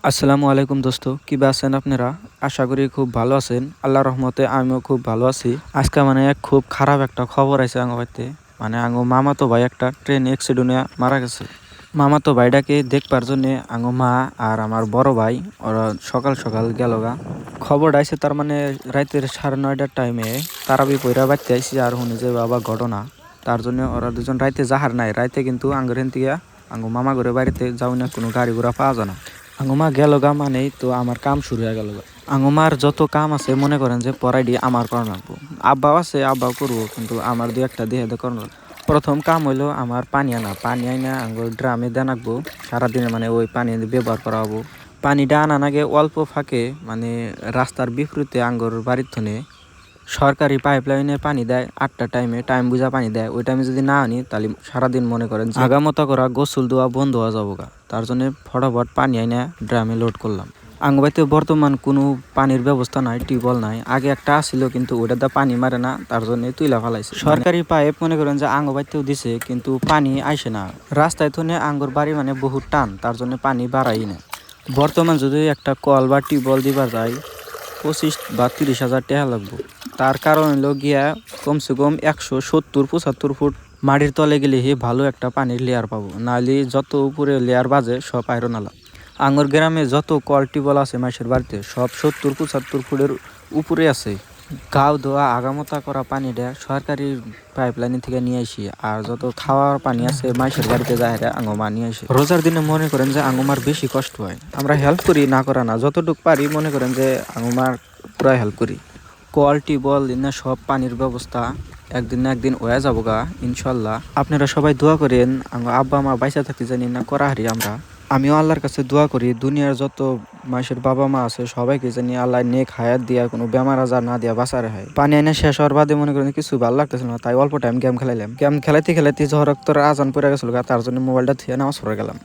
আসসালামু আলাইকুম দোস্ত, কিবা আছেন আপনারা? আশা করি খুব ভালো আছেন। আল্লাহর রহমতে আমিও খুব ভালো আছি। আজকে এক খুব খারাপ একটা খবর আছে আঙ্গ বাড়িতে। মামাতো ভাই একটা ট্রেন অ্যাক্সিডেন্টে মারা গেছে। মামাতো ভাইটাকে দেখবার জন্য আঙ্গ মা আর আমার বড় ভাই ওরা সকাল সকাল গেল গা। খবরটা আইছে রাতের 9:30টার টাইমে তারাবি পইরা বাড়তে আইসি আর শুনি যে বাবা ঘটনা। তার জন্য ওরা দুজন রাইতে যাহার নাই, রাইতে কিন্তু আঙ্গের থেকে আঙ্গ মামা ঘরে বাড়িতে যাও না, কোনো গাড়ি ঘোড়া পাওয়া যায় না। আঙ্গুমা গেল গা মানেই তো আমার কাম শুরু হয়ে গেল গা। আঙ্গুমার যত কাম আছে মনে করেন যে পড়াই দিয়ে আমার করানো লাগবো। আব্বাও আছে, আব্বাও করবো, কিন্তু আমার দুই একটা দিয়ে করানো। প্রথম কাম হইলো আমার পানি আনা। পানি আইনা আঙ্গুর ড্রামে দেন রাখবো। সারাদিনে ওই পানি ব্যবহার করা হবো। পানিটা আনার আগে অল্প ফাঁকে রাস্তার বিপরীতে আঙ্গুর বাড়ির থনে সরকারি পাইপ লাইনে পানি দেয় 8টা টাইমে, টাইম বুঝা পানি দেয়। ওই টাইমে যদি না আনি তাহলে সারাদিন মনে করেন আগামতা করা গোসল ধোয়া বন্ধ হওয়া যাবো গা। তার জন্য ফটাফট পানি আইনা ড্রামে লোড করলাম। আঙ্গবাইতে বর্তমান কোনো পানির ব্যবস্থা নাই, টিউবওয়েল নাই। আগে একটা আসছিল কিন্তু ওটা দা পানি মারে না, তার জন্য তুইলা ফেলাইছে। সরকারি পাইপ মনে করেন যে আঙ্গবাইতেও দিছে, কিন্তু পানি আইসে না। রাস্তায় থনে আঙ্গুর বাড়ি বহুত টান, তার জন্য পানি বাড়াই না। বর্তমান যদি একটা কল বা টিউবওয়েল দিবার যায় 25 বা 30 হাজার টাকা লাগবে। তার কারণ হলো গিয়া কমসে কম 170-75 ফুট মাটির তলে গেলে ভালো একটা পানির লেয়ার পাবো। নাহলে যত উপরে লেয়ার বাজে সব আয়রন আলা। আঙ্গুর গ্রামে যত কল টিউবওয়েল আছে মাসের বাড়িতে সব 70-75 ফুটের উপরে আছে। গাও ধোয়া আগামতা করা পানিটা সরকারি পাইপ লাইন থেকে নিয়ে আসি। আর যত খাওয়ার পানি আছে মাইশের বাড়িতে যায় আঙ্গমা নিয়ে আসি। রোজার দিনে মনে করেন যে আঙ্গমার বেশি কষ্ট হয়। আমরা হেল্প করি, না করা না, যতটুকু পারি মনে করেন যে আঙ্গমার পুরা হেল্প করি। কল টিউবওয়েল দিনে সব পানির ব্যবস্থা একদিন না একদিন হয়ে যাবো গা ইনশাল্লাহ। আপনারা সবাই দোয়া করেন আব্বা মা বাইসা থাকতে জানি না করা হারি আমরা। আমিও আল্লাহর কাছে দোয়া করি দুনিয়ার যত মানুষের বাবা মা আছে সবাইকে জানি আল্লাহ নেক হায়াত দিয়া কোনো বেমার আজার না দিয়া বাঁচারে হয়। পানি এনে শেষ হওয়ার বাদে মনে করেন কিছু ভালো লাগতেছিল না, তাই অল্প টাইম গেম খেলাইলাম। গেম খেলাইতে খেলাইতে ঝড় আজান পড়ে গেছিল, তার জন্য মোবাইলটা থুয়ে নামাজ পড়ে গেলাম।